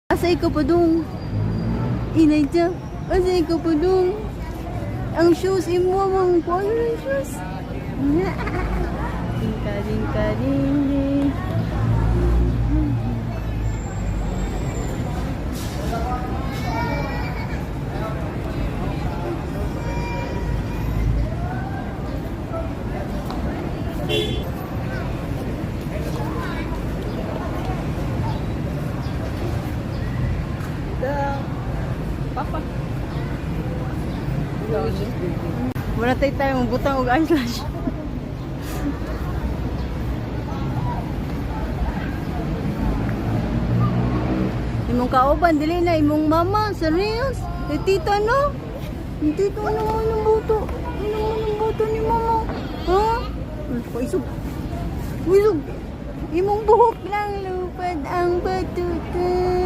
Asay ka pa dong. Inay dyan. Asay ka pa dong. Ang shoes, imo mong paano yung shoes? Dingka, dingka, ding. Papa. Wala tayo butang og eyelash. Imong kauban dili na imong mama, serious? Tita no? Tita ano mo ng buto? Ano mo ng buto ni mama? Ha? Paisog. Paisog. Imong buhok lang lupad ang batuta.